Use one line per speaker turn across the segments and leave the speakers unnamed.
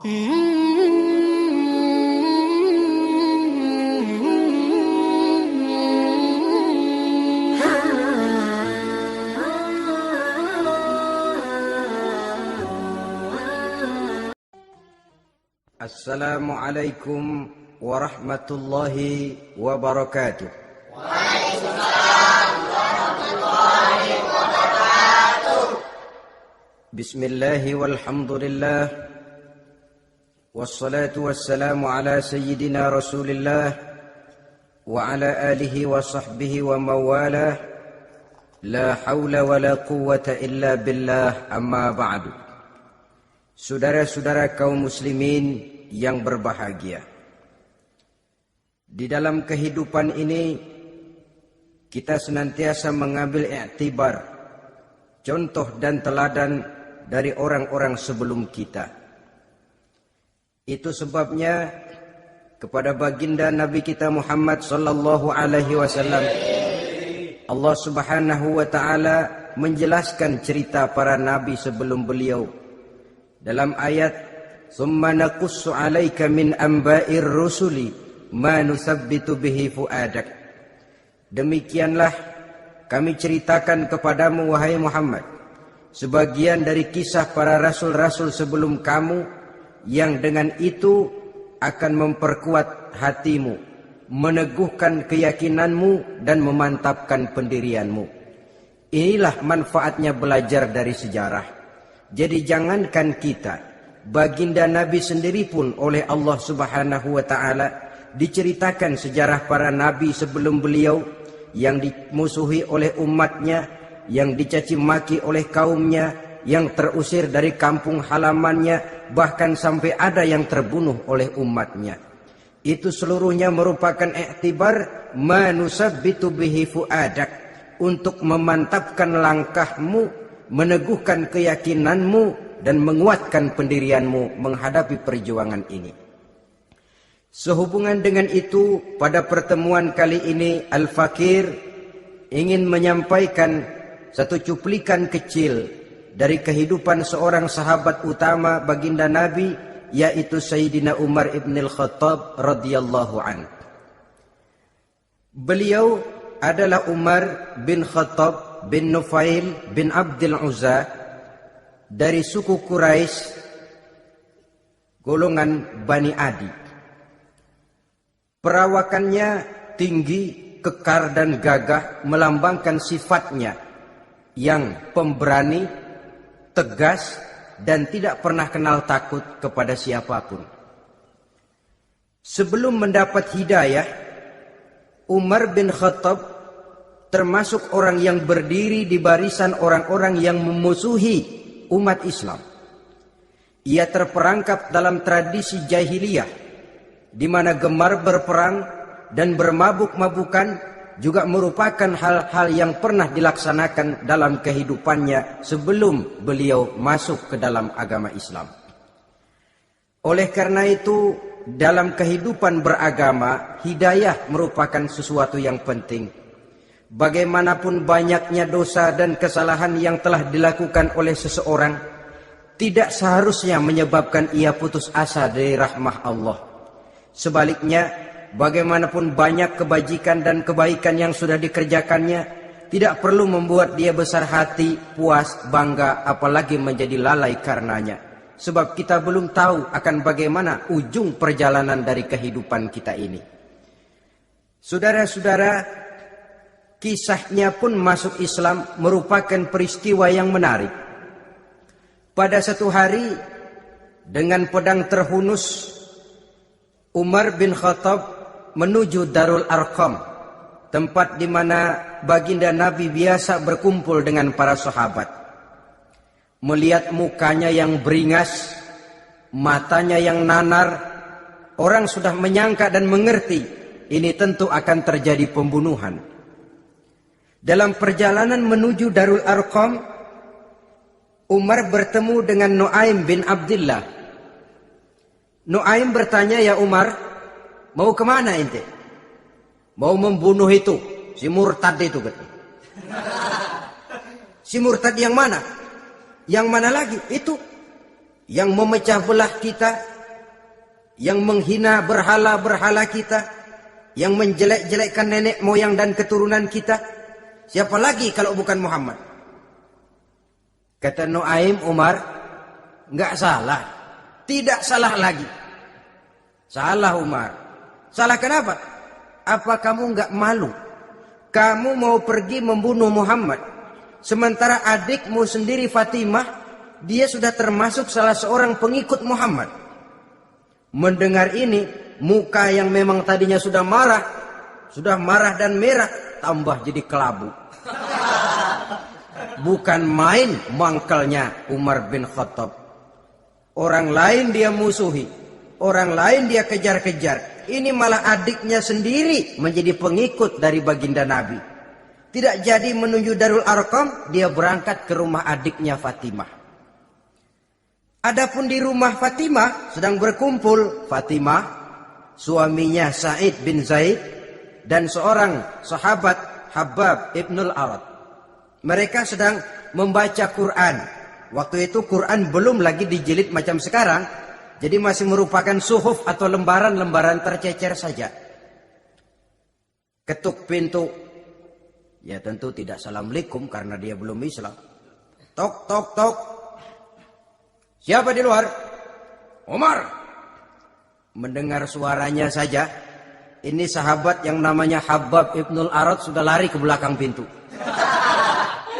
Assalamualaikum warahmatullahi wabarakatuh.
Waalaikumsalam warahmatullahi wabarakatuh.
Bismillahi walhamdulillah. Wassalatu wassalamu ala sayyidina Rasulillah wa ala alihi wa sahbihi wa mawalah. La hawla wa la quwwata illa billah, amma ba'du. Saudara-saudara kaum muslimin yang berbahagia, di dalam kehidupan ini kita senantiasa mengambil iktibar, contoh dan teladan dari orang-orang sebelum kita. Itu sebabnya kepada baginda Nabi kita Muhammad sallallahu alaihi wasallam Allah Subhanahu wa taala menjelaskan cerita para nabi sebelum beliau dalam ayat "Tsumma naqussu 'alaika min amba'ir rusuli ma nusabbitu bihi fu'adak." Demikianlah kami ceritakan kepadamu wahai Muhammad sebagian dari kisah para rasul-rasul sebelum kamu yang dengan itu akan memperkuat hatimu, meneguhkan keyakinanmu dan memantapkan pendirianmu. Inilah manfaatnya belajar dari sejarah. Jadi jangankan kita, baginda Nabi sendiri pun oleh Allah Subhanahu wa taala diceritakan sejarah para nabi sebelum beliau yang dimusuhi oleh umatnya, yang dicaci maki oleh kaumnya, yang terusir dari kampung halamannya, bahkan sampai ada yang terbunuh oleh umatnya. Itu seluruhnya merupakan iktibar manusabbitu bihi fuadak, untuk memantapkan langkahmu, meneguhkan keyakinanmu dan menguatkan pendirianmu menghadapi perjuangan ini. Sehubungan dengan itu, pada pertemuan kali ini Al-Fakir ingin menyampaikan satu cuplikan kecil dari kehidupan seorang sahabat utama baginda Nabi, yaitu Sayyidina Umar ibn al-Khattab radhiyallahu an. Beliau adalah Umar bin Khattab bin Nufail bin Abdul Uzza dari suku Quraisy golongan Bani Adi. Perawakannya tinggi, kekar dan gagah, melambangkan sifatnya yang pemberani, tegas dan tidak pernah kenal takut kepada siapapun. Sebelum mendapat hidayah, Umar bin Khattab termasuk orang yang berdiri di barisan orang-orang yang memusuhi umat Islam. Ia terperangkap dalam tradisi jahiliyah, di mana gemar berperang dan bermabuk-mabukan juga merupakan hal-hal yang pernah dilaksanakan dalam kehidupannya sebelum beliau masuk ke dalam agama Islam. Oleh karena itu, dalam kehidupan beragama, hidayah merupakan sesuatu yang penting. Bagaimanapun banyaknya dosa dan kesalahan yang telah dilakukan oleh seseorang, tidak seharusnya menyebabkan ia putus asa dari rahmah Allah. Sebaliknya, bagaimanapun banyak kebajikan dan kebaikan yang sudah dikerjakannya, tidak perlu membuat dia besar hati, puas, bangga, apalagi menjadi lalai karenanya. Sebab kita belum tahu akan bagaimana ujung perjalanan dari kehidupan kita ini. Saudara-saudara, kisahnya pun masuk Islam merupakan peristiwa yang menarik. Pada satu hari, dengan pedang terhunus, Umar bin Khattab menuju Darul Arqam, tempat di mana baginda Nabi biasa berkumpul dengan para sahabat. Melihat mukanya yang beringas, matanya yang nanar, orang sudah menyangka dan mengerti ini tentu akan terjadi pembunuhan. Dalam perjalanan menuju Darul Arqam, Umar bertemu dengan Nuaim bin Abdullah. Nuaim bertanya, "Ya Umar, mau kemana ente?" "Mau membunuh itu, si murtad itu." "Si murtad yang mana?" "Yang mana lagi?" "Itu yang memecah belah kita, yang menghina berhala-berhala kita, yang menjelek-jelekkan nenek moyang dan keturunan kita. Siapa lagi kalau bukan Muhammad? Kata Nuaim Umar, enggak salah. Tidak salah lagi. Salah Umar. Salah kenapa? Apa kamu enggak malu? Kamu mau pergi membunuh Muhammad, sementara adikmu sendiri Fatimah, dia sudah termasuk salah seorang pengikut Muhammad. Mendengar ini, muka yang memang tadinya sudah marah dan merah, tambah jadi kelabu. Bukan main mangkelnya Umar bin Khattab. Orang lain dia musuhi, orang lain dia kejar-kejar. Ini malah adiknya sendiri menjadi pengikut dari baginda Nabi. Tidak jadi menuju Darul Arqam, dia berangkat ke rumah adiknya Fatimah. Adapun di rumah Fatimah sedang berkumpul Fatimah, suaminya Sa'id bin Zaid, dan seorang sahabat Habab ibnul Arad. Mereka sedang membaca Quran. Waktu itu Quran belum lagi dijilid macam sekarang, jadi masih merupakan suhuf atau lembaran-lembaran tercecer saja. Ketuk pintu. Ya tentu tidak assalamualaikum karena dia belum Islam. Tok, tok, tok. Siapa di luar? Umar. Mendengar suaranya saja, ini sahabat yang namanya Habab ibnul Arad sudah lari ke belakang pintu.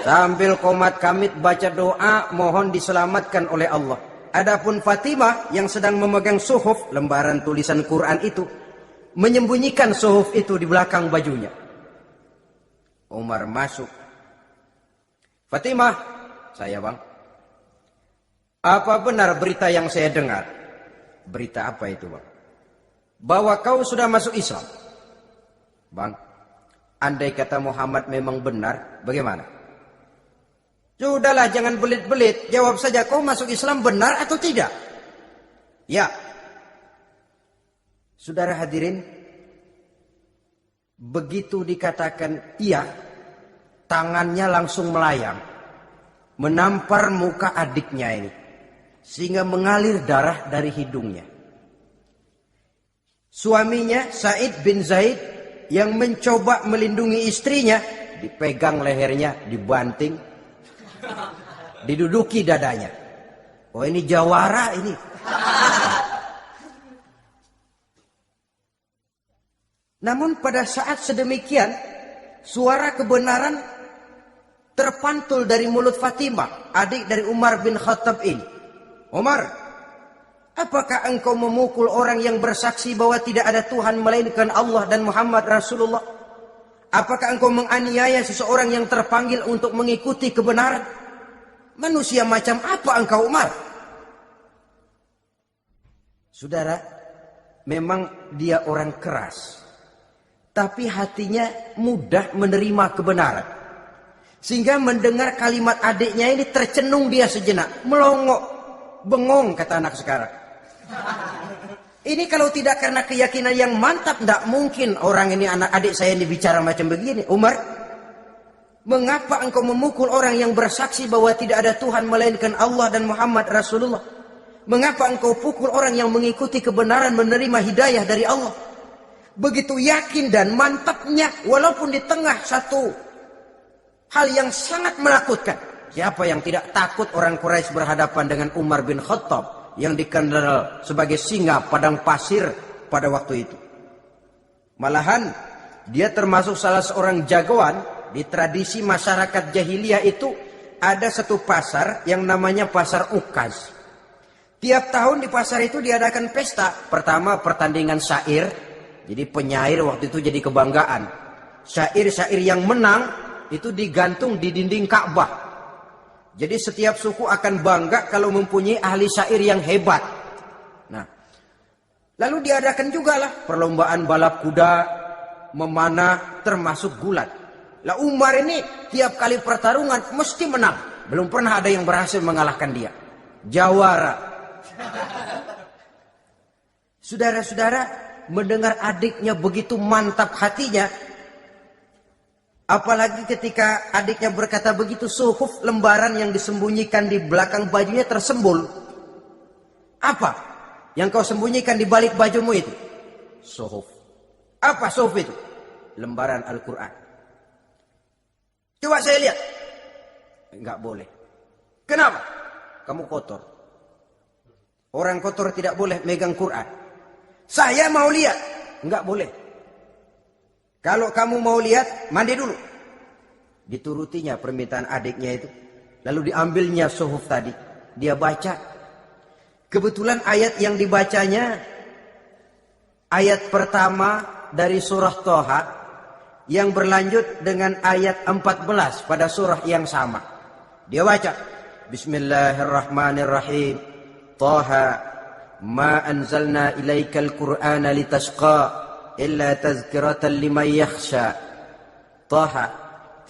Sambil komat kamit baca doa mohon diselamatkan oleh Allah. Adapun Fatimah yang sedang memegang suhuf, lembaran tulisan Quran itu, menyembunyikan suhuf itu di belakang bajunya. Umar masuk. Fatimah, saya bang. Apa benar berita yang saya dengar? Berita apa itu bang? Bahwa kau sudah masuk Islam. Bang, andai kata Muhammad memang benar, bagaimana? Sudahlah jangan belit-belit, jawab saja kau masuk Islam benar atau tidak? Ya. Saudara hadirin, begitu dikatakan iya, tangannya langsung melayang, menampar muka adiknya ini, sehingga mengalir darah dari hidungnya. Suaminya Sa'id bin Zaid yang mencoba melindungi istrinya, dipegang lehernya, dibanting, diduduki dadanya. Oh ini jawara ini. Namun pada saat sedemikian, suara kebenaran terpantul dari mulut Fatimah, adik dari Umar bin Khattab ini. Umar, apakah engkau memukul orang yang bersaksi bahwa tidak ada Tuhan melainkan Allah dan Muhammad Rasulullah? Apakah engkau menganiaya seseorang yang terpanggil untuk mengikuti kebenaran? Manusia macam apa engkau Umar? Saudara, memang dia orang keras, tapi hatinya mudah menerima kebenaran. Sehingga mendengar kalimat adiknya ini tercenung dia sejenak, melongok, bengong kata anak sekarang. Ini kalau tidak karena keyakinan yang mantap, tidak mungkin orang ini, anak adik saya ini bicara macam begini. Umar, mengapa engkau memukul orang yang bersaksi bahwa tidak ada Tuhan melainkan Allah dan Muhammad Rasulullah? Mengapa engkau pukul orang yang mengikuti kebenaran, menerima hidayah dari Allah? Begitu yakin dan mantapnya, walaupun di tengah satu hal yang sangat menakutkan. Siapa yang tidak takut orang Quraisy berhadapan dengan Umar bin Khattab yang dikenal sebagai singa padang pasir pada waktu itu? Malahan dia termasuk salah seorang jagoan. Di tradisi masyarakat jahiliyah itu ada satu pasar yang namanya pasar Ukaz. Tiap tahun di pasar itu diadakan pesta. Pertama pertandingan syair. Jadi penyair waktu itu jadi kebanggaan. Syair-syair yang menang itu digantung di dinding Ka'bah. Jadi setiap suku akan bangga kalau mempunyai ahli syair yang hebat. Nah, lalu diadakan juga lah perlombaan balap kuda, memanah, termasuk gulat. Lah Umar ini tiap kali pertarungan mesti menang. Belum pernah ada yang berhasil mengalahkan dia. Jawara. Saudara-saudara, mendengar adiknya begitu mantap hatinya, apalagi ketika adiknya berkata begitu, suhuf lembaran yang disembunyikan di belakang bajunya tersembul. Apa yang kau sembunyikan di balik bajumu itu? Suhuf. Apa suhuf itu? Lembaran Al-Quran. Coba saya lihat. Enggak boleh. Kenapa? Kamu kotor. Orang kotor tidak boleh megang Quran. Saya mau lihat. Enggak boleh. Kalau kamu mau lihat, mandi dulu. Diturutinya permintaan adiknya itu. Lalu diambilnya suhuf tadi. Dia baca. Kebetulan ayat yang dibacanya ayat pertama dari surah Toha yang berlanjut dengan ayat 14 pada surah yang sama. Dia baca, Bismillahirrahmanirrahim. Toha ma anzalna ilaikal Qur'ana litasqa illa tazkiratan liman yakhsha. Toha,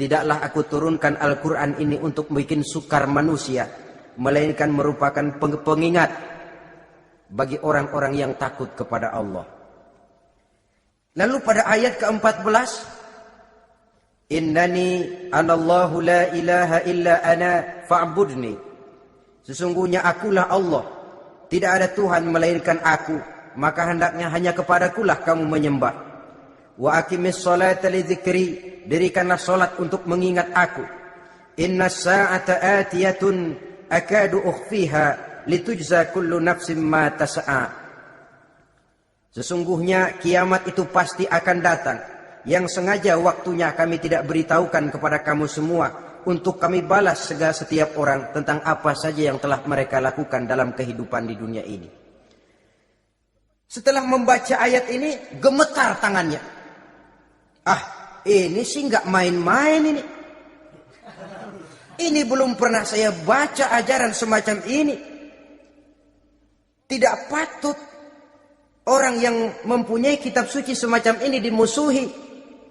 tidaklah aku turunkan Al-Quran ini untuk bikin sukar manusia, melainkan merupakan pengingat bagi orang-orang yang takut kepada Allah. Lalu pada ayat ke-14, Innani anallahu la ilaha illa ana fa'budni. Sesungguhnya akulah Allah, tidak ada Tuhan melainkan aku, maka hendaknya hanya kepadakulah kamu menyembah. Wa aqimis sholata li dzikri, dirikanlah salat untuk mengingat aku. Innas sa'ata atiyatun akadu ukhfiha litujza kullu nafsin ma tas'a. Sesungguhnya kiamat itu pasti akan datang, yang sengaja waktunya kami tidak beritahukan kepada kamu semua, untuk kami balas segala setiap orang tentang apa saja yang telah mereka lakukan dalam kehidupan di dunia ini. Setelah membaca ayat ini, gemetar tangannya. Ini sih nggak main-main ini. Ini belum pernah saya baca ajaran semacam ini. Tidak patut orang yang mempunyai kitab suci semacam ini dimusuhi.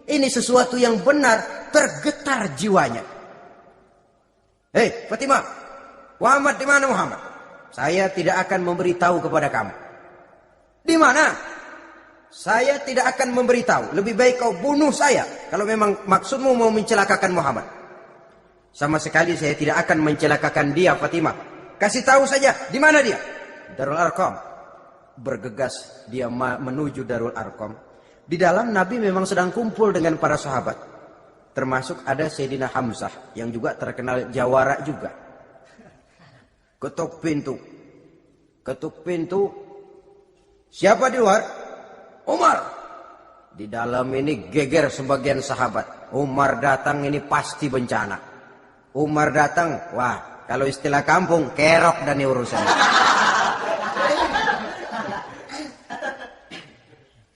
Ini sesuatu yang benar, tergetar jiwanya. Hei Fatimah, Muhammad di mana Muhammad? Saya tidak akan memberitahu kepada kamu. Di mana? Saya tidak akan memberitahu. Lebih baik kau bunuh saya kalau memang maksudmu mau mencelakakan Muhammad. Sama sekali saya tidak akan mencelakakan dia, Fatimah. Kasih tahu saja, di mana dia? Darul Arqam. Bergegas dia menuju Darul Arqam. Di dalam Nabi memang sedang kumpul dengan para sahabat. Termasuk ada Sayyidina Hamzah yang juga terkenal jawara juga. Ketuk pintu. Ketuk pintu. Siapa di luar? Umar. Di dalam ini geger sebagian sahabat. Umar datang ini pasti bencana. Umar datang, wah, kalau istilah kampung, kerok dan urusan.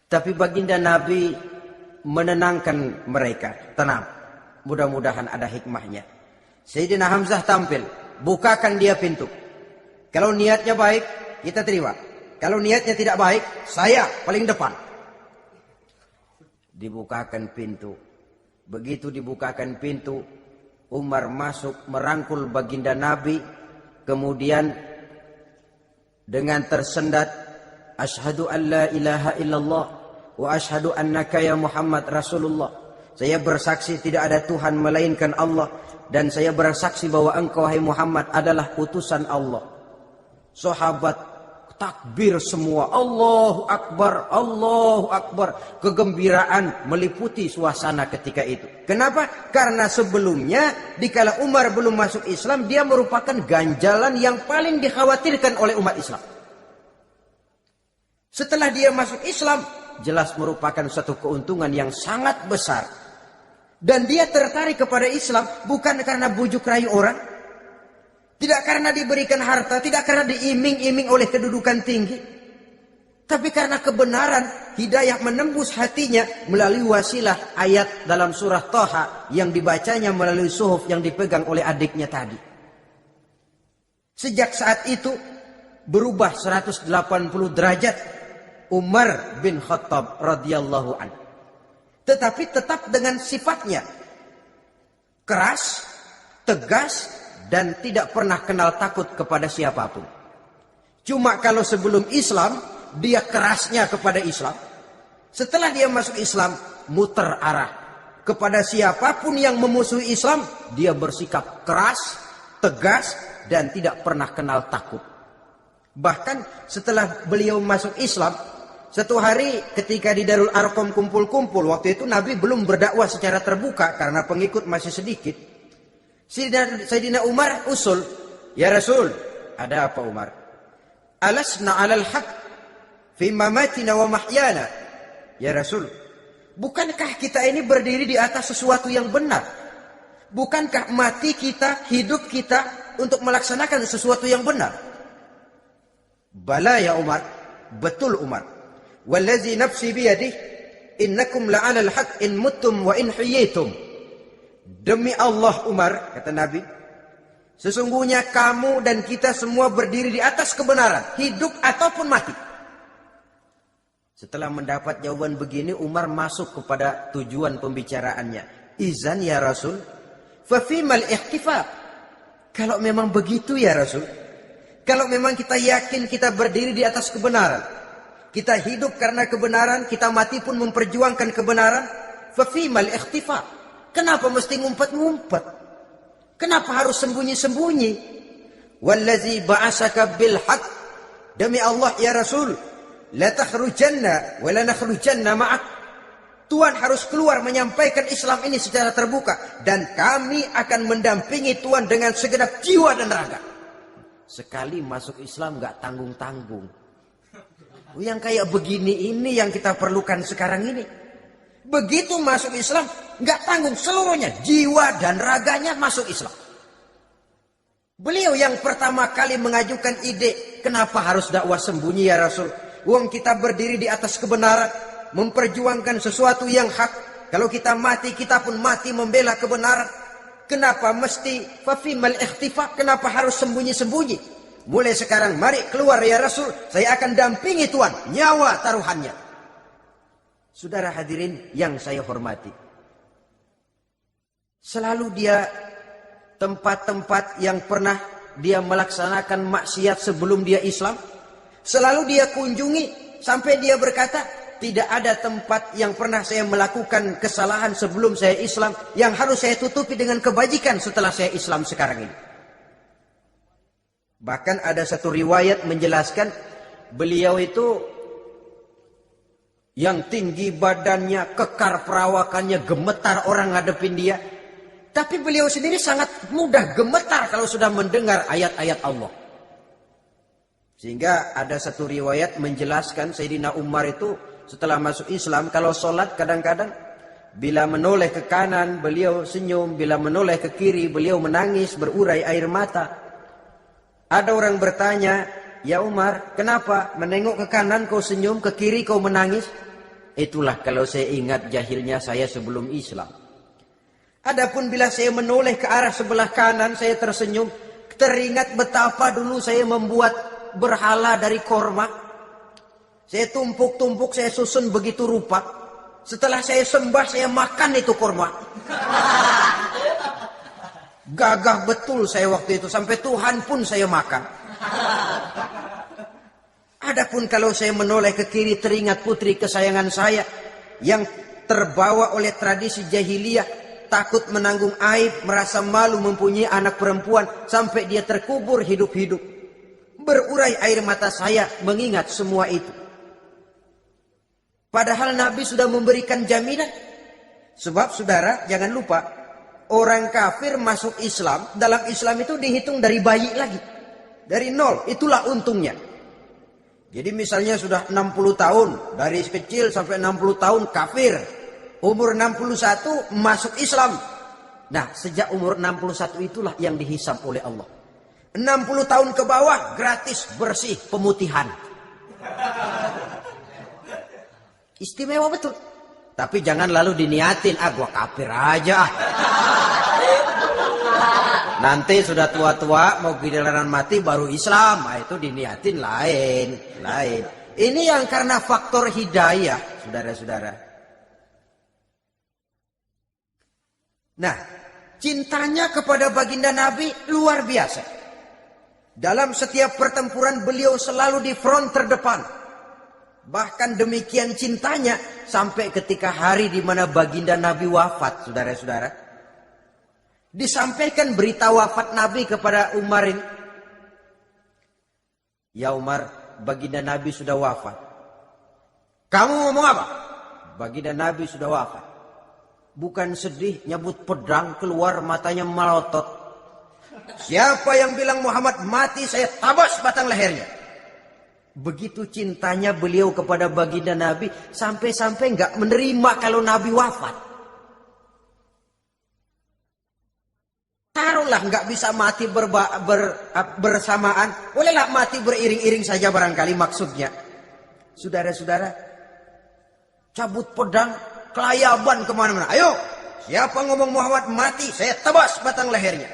Tapi baginda Nabi menenangkan mereka. Tenang, mudah-mudahan ada hikmahnya. Sayyidina Hamzah tampil, bukakan dia pintu. Kalau niatnya baik, kita terima. Kalau niatnya tidak baik, saya paling depan. Dibukakan pintu. Begitu dibukakan pintu, Umar masuk merangkul baginda Nabi. Kemudian dengan tersendat, Asyhadu an la ilaha illallah wa asyhadu annaka ya Muhammad Rasulullah. Saya bersaksi tidak ada Tuhan melainkan Allah, dan saya bersaksi bahwa engkau hai Muhammad adalah utusan Allah. Sahabat takbir semua, Allahu Akbar, Allahu Akbar. Kegembiraan meliputi suasana ketika itu. Kenapa? Karena sebelumnya dikala Umar belum masuk Islam, dia merupakan ganjalan yang paling dikhawatirkan oleh umat Islam. Setelah dia masuk Islam, jelas merupakan satu keuntungan yang sangat besar. Dan dia tertarik kepada Islam bukan karena bujuk rayu orang, tidak karena diberikan harta, tidak karena diiming-iming oleh kedudukan tinggi, tapi karena kebenaran, hidayah menembus hatinya melalui wasilah ayat dalam surah Toha yang dibacanya melalui suhuf yang dipegang oleh adiknya tadi. Sejak saat itu berubah 180 derajat Umar bin Khattab radhiyallahu anhu. Tetapi tetap dengan sifatnya keras, tegas, dan tidak pernah kenal takut kepada siapapun. Cuma kalau sebelum Islam, dia kerasnya kepada Islam. Setelah dia masuk Islam, muter arah. Kepada siapapun yang memusuhi Islam, dia bersikap keras, tegas, dan tidak pernah kenal takut. Bahkan setelah beliau masuk Islam, satu hari ketika di Darul Arqam kumpul-kumpul, waktu itu Nabi belum berdakwah secara terbuka karena pengikut masih sedikit. Sayyidina Umar usul, "Ya Rasul, ada apa Umar? Alasna 'alal haq fi mamatina wa mahyana?" Ya Rasul, bukankah kita ini berdiri di atas sesuatu yang benar? Bukankah mati kita, hidup kita untuk melaksanakan sesuatu yang benar? Bala ya Umar, betul Umar. Wallazi nafsi biyadih, innakum la'alal haq in muttum wa in hiyitum. Demi Allah Umar, kata Nabi, sesungguhnya kamu dan kita semua berdiri di atas kebenaran, hidup ataupun mati. Setelah mendapat jawaban begini, Umar masuk kepada tujuan pembicaraannya. Izan ya Rasul, fafimal ikhtifaq. Kalau memang begitu ya Rasul, kalau memang kita yakin kita berdiri di atas kebenaran, kita hidup karena kebenaran, kita mati pun memperjuangkan kebenaran, fafimal ikhtifaq. Kenapa mesti ngumpet-ngumpet? Kenapa harus sembunyi-sembunyi? Wallazi ba'asaka bil haqq, demi Allah ya Rasul, la takhrujanna wa la nakhrujanna ma'ak. Tuhan harus keluar menyampaikan Islam ini secara terbuka, dan kami akan mendampingi Tuhan dengan segenap jiwa dan raga. Sekali masuk Islam gak tanggung-tanggung. Yang kayak begini ini yang kita perlukan sekarang ini. Begitu masuk Islam, gak tanggung seluruhnya, jiwa dan raganya masuk Islam. Beliau yang pertama kali mengajukan ide, kenapa harus dakwah sembunyi ya Rasul? Wong kita berdiri di atas kebenaran, memperjuangkan sesuatu yang hak. Kalau kita mati, kita pun mati membela kebenaran. Kenapa mesti fafimal ikhtifaq? Kenapa harus sembunyi-sembunyi? Mulai sekarang mari keluar ya Rasul, saya akan dampingi Tuhan, nyawa taruhannya. Saudara hadirin yang saya hormati, selalu dia tempat-tempat yang pernah dia melaksanakan maksiat sebelum dia Islam, selalu dia kunjungi sampai dia berkata, tidak ada tempat yang pernah saya melakukan kesalahan sebelum saya Islam yang harus saya tutupi dengan kebajikan setelah saya Islam sekarang ini. Bahkan ada satu riwayat menjelaskan beliau itu yang tinggi badannya, kekar perawakannya, gemetar orang ngadepin dia. Tapi beliau sendiri sangat mudah gemetar kalau sudah mendengar ayat-ayat Allah. Sehingga ada satu riwayat menjelaskan Sayyidina Umar itu setelah masuk Islam, kalau sholat kadang-kadang bila menoleh ke kanan beliau senyum, bila menoleh ke kiri beliau menangis, berurai air mata. Ada orang bertanya, ya Umar, kenapa menengok ke kanan kau senyum, ke kiri kau menangis? Itulah kalau saya ingat jahilnya saya sebelum Islam. Adapun bila saya menoleh ke arah sebelah kanan, saya tersenyum, teringat betapa dulu saya membuat berhala dari korma. Saya tumpuk-tumpuk, saya susun begitu rupa. Setelah saya sembah, saya makan itu korma. Gagah betul saya waktu itu, sampai Tuhan pun saya makan. Adapun kalau saya menoleh ke kiri, teringat putri kesayangan saya yang terbawa oleh tradisi jahiliyah, takut menanggung aib, merasa malu mempunyai anak perempuan sampai dia terkubur hidup-hidup. Berurai air mata saya mengingat semua itu. Padahal Nabi sudah memberikan jaminan. Sebab saudara jangan lupa, orang kafir masuk Islam, dalam Islam itu dihitung dari bayi lagi. Dari nol, itulah untungnya. Jadi misalnya sudah 60 tahun, dari kecil sampai 60 tahun kafir. Umur 61 masuk Islam. Nah, sejak umur 61 itulah yang dihisab oleh Allah. 60 tahun ke bawah, gratis, bersih, pemutihan. Istimewa betul. Tapi jangan lalu diniatin, gua kafir aja. Nanti sudah tua-tua mau giliran mati baru Islam, itu diniatin lain. Ini yang karena faktor hidayah, saudara-saudara. Nah, cintanya kepada baginda Nabi luar biasa. Dalam setiap pertempuran beliau selalu di front terdepan. Bahkan demikian cintanya sampai ketika hari di mana baginda Nabi wafat, saudara-saudara. Disampaikan berita wafat Nabi kepada Umar ini. Ya Umar, baginda Nabi sudah wafat. Kamu ngomong apa? Baginda Nabi sudah wafat. Bukan sedih, nyabut pedang, keluar matanya melotot. Siapa yang bilang Muhammad mati, saya tabas batang lehernya. Begitu cintanya beliau kepada baginda Nabi, sampai-sampai nggak menerima kalau Nabi wafat. Taruhlah nggak bisa mati bersamaan, bolehlah mati beriring-iring saja barangkali maksudnya. Saudara-saudara, cabut pedang, kelayaban kemana-mana. Ayo, siapa ngomong Muhammad mati, saya tebas batang lehernya.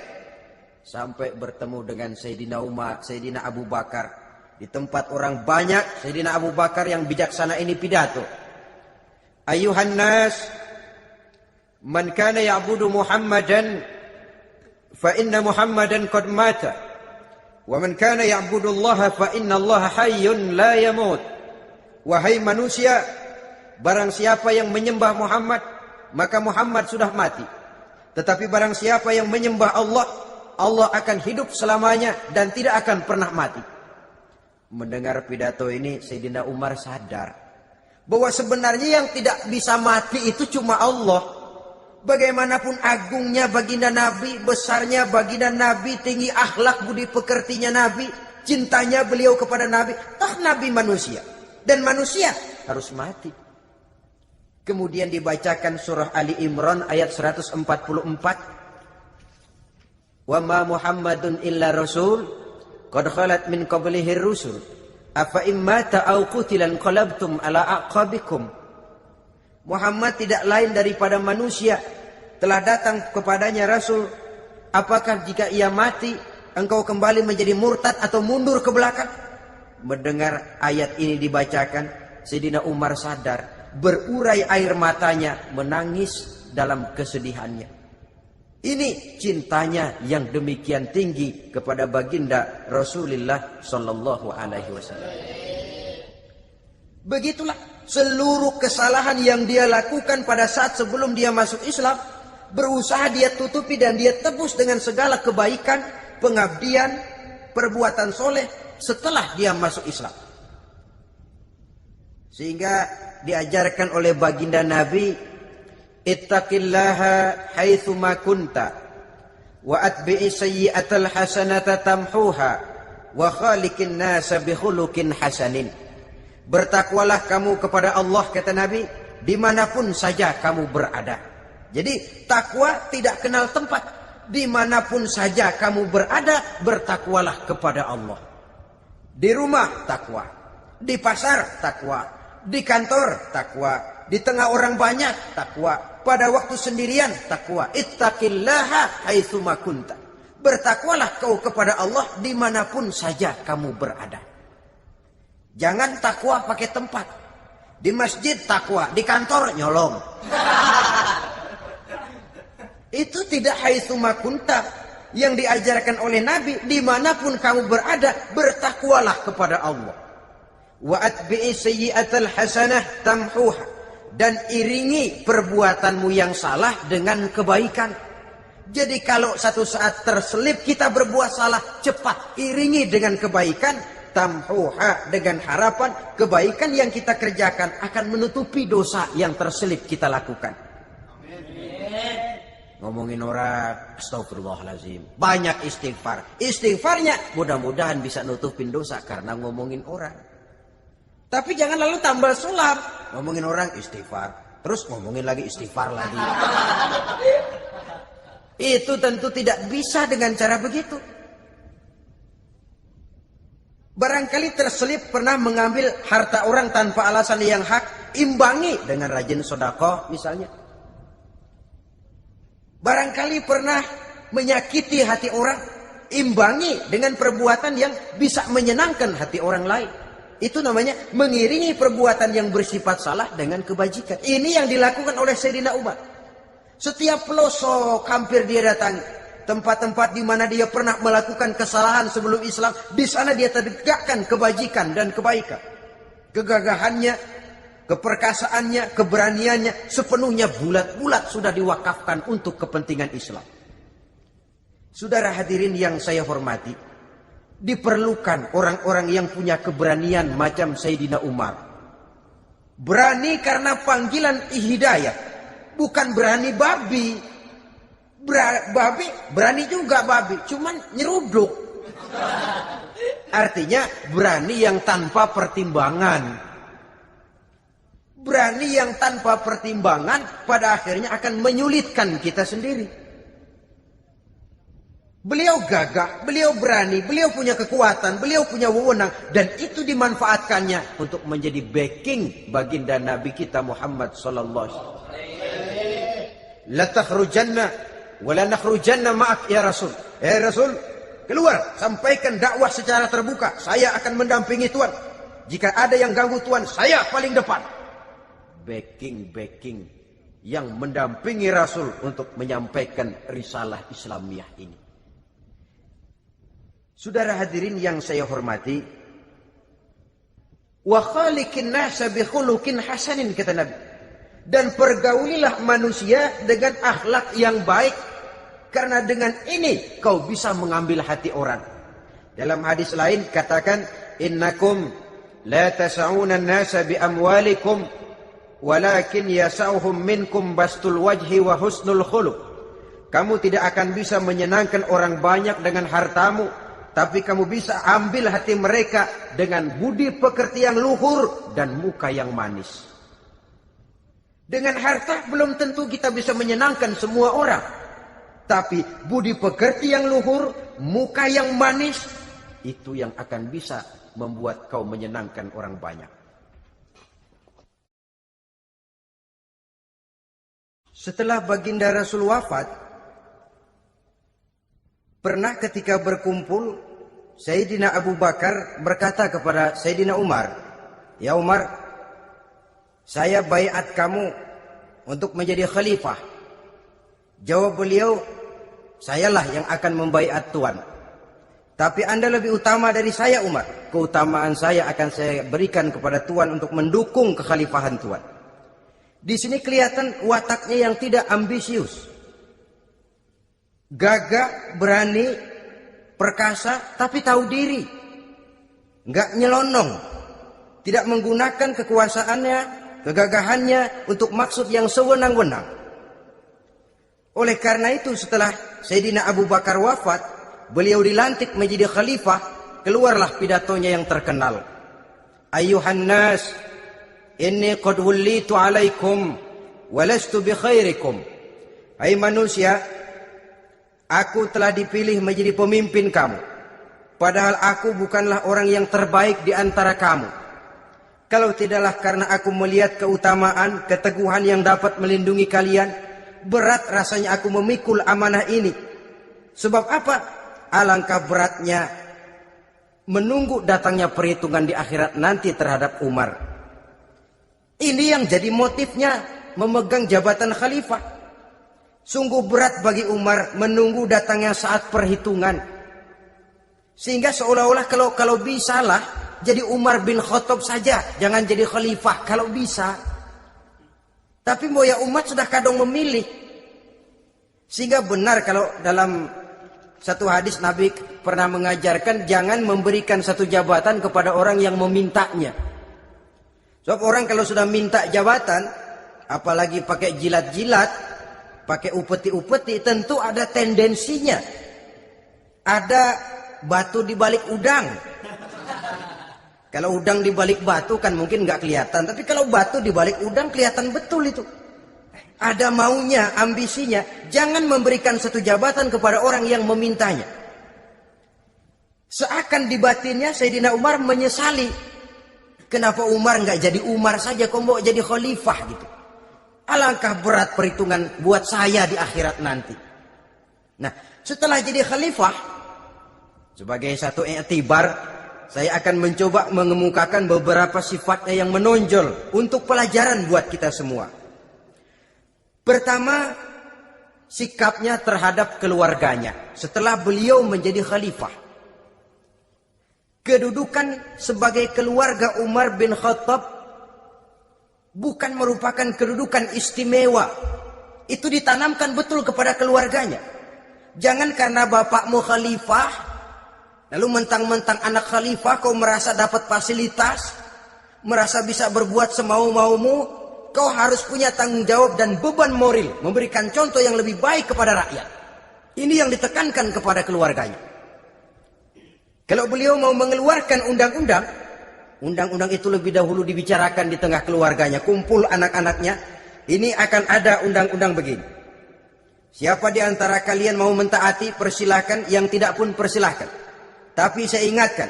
Sampai bertemu dengan Sayyidina Umar, Sayyidina Abu Bakar. Di tempat orang banyak, Sayyidina Abu Bakar yang bijaksana ini pidato. Ayuhan nas, man kana ya'budu Muhammadan, fa inna Muhammadan qad mata. Wa man kana ya'budu Allah, fa inna Allah hayyun la yamut. Wahai manusia, barang siapa yang menyembah Muhammad, maka Muhammad sudah mati. Tetapi barang siapa yang menyembah Allah, Allah akan hidup selamanya dan tidak akan pernah mati. Mendengar pidato ini, Sayyidina Umar sadar bahwa sebenarnya yang tidak bisa mati itu cuma Allah. Bagaimanapun agungnya baginda Nabi, besarnya baginda Nabi, tinggi akhlak budi pekertinya Nabi, cintanya beliau kepada Nabi, toh Nabi manusia. Dan manusia harus mati. Kemudian dibacakan surah Ali Imran ayat 144. Wa ma Muhammadun illa rasul qad khalat min qablihi rusul afa immata aw qutilan qalabtum ala aqabikum. Muhammad tidak lain daripada manusia, telah datang kepadanya rasul, apakah jika ia mati engkau kembali menjadi murtad atau mundur ke belakang? Mendengar ayat ini dibacakan, Sayyidina Umar sadar, berurai air matanya, menangis dalam kesedihannya. Ini cintanya yang demikian tinggi kepada baginda Rasulullah sallallahu alaihi wasallam. Begitulah seluruh kesalahan yang dia lakukan pada saat sebelum dia masuk Islam, berusaha dia tutupi dan dia tebus dengan segala kebaikan, pengabdian, perbuatan soleh setelah dia masuk Islam. Sehingga diajarkan oleh baginda Nabi, ittaqillaha haitsu ma kunta wa atbi'i sayyi'atal hasanata tamhuha wa khaliqin nasa bi khuluqin hasanin. Bertakwalah kamu kepada Allah, kata Nabi, dimanapun saja kamu berada. Jadi takwa tidak kenal tempat. Dimanapun saja kamu berada, bertakwalah kepada Allah. Di rumah takwa, di pasar takwa, di kantor takwa, di tengah orang banyak takwa, pada waktu sendirian takwa. Ittaqillaha haitsu ma kunta. Bertakwalah kau kepada Allah dimanapun saja kamu berada. Jangan takwa pakai tempat. Di masjid takwa, di kantor nyolong. Itu tidak haitsu ma kunta yang diajarkan oleh Nabi. Dimanapun kamu berada, bertakwalah kepada Allah. Wa atbi'i sayyi'atal hasanah tamhuha. Dan iringi perbuatanmu yang salah dengan kebaikan. Jadi kalau satu saat terselip kita berbuat salah, cepat iringi dengan kebaikan. Tamhuha, dengan harapan kebaikan yang kita kerjakan akan menutupi dosa yang terselip kita lakukan. Amin. Ngomongin orang, astagfirullahaladzim, banyak istighfar. Istighfarnya mudah-mudahan bisa nutupin dosa karena ngomongin orang. Tapi jangan lalu tambal sulam, ngomongin orang istighfar, terus ngomongin lagi istighfar lagi. Itu tentu tidak bisa dengan cara begitu. Barangkali terselip pernah mengambil harta orang tanpa alasan yang hak, imbangi dengan rajin sedekah misalnya. Barangkali pernah menyakiti hati orang, imbangi dengan perbuatan yang bisa menyenangkan hati orang lain. Itu namanya mengiringi perbuatan yang bersifat salah dengan kebajikan. Ini yang dilakukan oleh Sayyidina Umar. Setiap pelosok hampir dia datangi. Tempat-tempat di mana dia pernah melakukan kesalahan sebelum Islam, di sana dia tegakkan kebajikan dan kebaikan. Kegagahannya, keperkasaannya, keberaniannya sepenuhnya bulat-bulat sudah diwakafkan untuk kepentingan Islam. Saudara hadirin yang saya hormati, Diperlukan orang-orang yang punya keberanian macam Sayyidina Umar. Berani karena panggilan hidayah, bukan berani babi. Babi berani juga babi, cuman nyeruduk. Artinya berani yang tanpa pertimbangan. Berani yang tanpa pertimbangan pada akhirnya akan menyulitkan kita sendiri. Beliau gagah, beliau berani, beliau punya kekuatan, beliau punya wewenang, dan itu dimanfaatkannya untuk menjadi backing baginda Nabi kita Muhammad sallallahu alaihi wasallam. La takhrujanna wa la nakhrujanna ma'ak ya Rasul. Rasul, keluar, sampaikan dakwah secara terbuka. Saya akan mendampingi Tuhan. Jika ada yang ganggu Tuhan, saya paling depan. Backing yang mendampingi Rasul untuk menyampaikan risalah Islamiyah ini. Saudara hadirin yang saya hormati, wa khaliqin nasa bi khuluqin hasanin, kata Nabi, dan pergaulilah manusia dengan akhlak yang baik, karena dengan ini kau bisa mengambil hati orang. Dalam hadis lain katakan, innakum la tas'una an-nasa bi amwalikum walakin yas'uhum minkum bastul wajhi wa husnul khuluq. Kamu tidak akan bisa menyenangkan orang banyak dengan hartamu, tapi kamu bisa ambil hati mereka dengan budi pekerti yang luhur dan muka yang manis. Dengan harta belum tentu kita bisa menyenangkan semua orang. Tapi budi pekerti yang luhur, muka yang manis, itu yang akan bisa membuat kau menyenangkan orang banyak. Setelah baginda Rasul wafat, pernah ketika berkumpul, Sayyidina Abu Bakar berkata kepada Sayyidina Umar, "Ya Umar, saya baiat kamu untuk menjadi khalifah." Jawab beliau, "Sayalah yang akan membaiat Tuan. Tapi Anda lebih utama dari saya, Umar. Keutamaan saya akan saya berikan kepada Tuan untuk mendukung kekhalifahan Tuan." Di sini kelihatan wataknya yang tidak ambisius. Gagah, berani, perkasa, tapi tahu diri. Enggak nyelonong. Tidak menggunakan kekuasaannya, kegagahannya untuk maksud yang sewenang-wenang. Oleh karena itu setelah Sayyidina Abu Bakar wafat, beliau dilantik menjadi khalifah, keluarlah pidatonya yang terkenal. Ayyuhan nas, inni qad wullitu alaikum walastu bi khairikum. Hai manusia, aku telah dipilih menjadi pemimpin kamu. Padahal aku bukanlah orang yang terbaik di antara kamu. Kalau tidaklah karena aku melihat keutamaan, keteguhan yang dapat melindungi kalian, berat rasanya aku memikul amanah ini. Sebab apa? Alangkah beratnya menunggu datangnya perhitungan di akhirat nanti terhadap Umar. Ini yang jadi motifnya memegang jabatan khalifah. Sungguh berat bagi Umar menunggu datangnya saat perhitungan. Sehingga seolah-olah kalau bisalah jadi Umar bin Khattab saja, jangan jadi khalifah kalau bisa. Tapi moya umat sudah kadang memilih. Sehingga benar kalau dalam satu hadis Nabi pernah mengajarkan jangan memberikan satu jabatan kepada orang yang memintanya. Sebab orang kalau sudah minta jabatan, apalagi pakai jilat-jilat, pakai upeti-upeti, tentu ada tendensinya. Ada batu di balik udang. Kalau udang di balik batu kan mungkin nggak kelihatan, tapi kalau batu di balik udang kelihatan betul itu. Ada maunya, ambisinya. Jangan memberikan satu jabatan kepada orang yang memintanya. Seakan di batinnya Sayyidina Umar menyesali. Kenapa Umar nggak jadi Umar saja, kok mau jadi khalifah gitu. Alangkah berat perhitungan buat saya di akhirat nanti. Nah, setelah jadi khalifah, sebagai satu i'tibar, saya akan mencoba mengemukakan beberapa sifatnya yang menonjol untuk pelajaran buat kita semua. Pertama, sikapnya terhadap keluarganya setelah beliau menjadi khalifah. Kedudukan sebagai keluarga Umar bin Khattab bukan merupakan kedudukan istimewa. Itu ditanamkan betul kepada keluarganya. Jangan karena bapakmu khalifah, Lalu mentang-mentang anak khalifah kau merasa dapat fasilitas, merasa bisa berbuat semau-maumu, kau harus punya tanggung jawab dan beban moral, memberikan contoh yang lebih baik kepada rakyat. Ini yang ditekankan kepada keluarganya. Kalau beliau mau mengeluarkan undang-undang, undang-undang itu lebih dahulu dibicarakan di tengah keluarganya, kumpul anak-anaknya, ini akan ada undang-undang begini. Siapa di antara kalian mau mentaati, persilahkan, yang tidak pun persilahkan. Tapi saya ingatkan,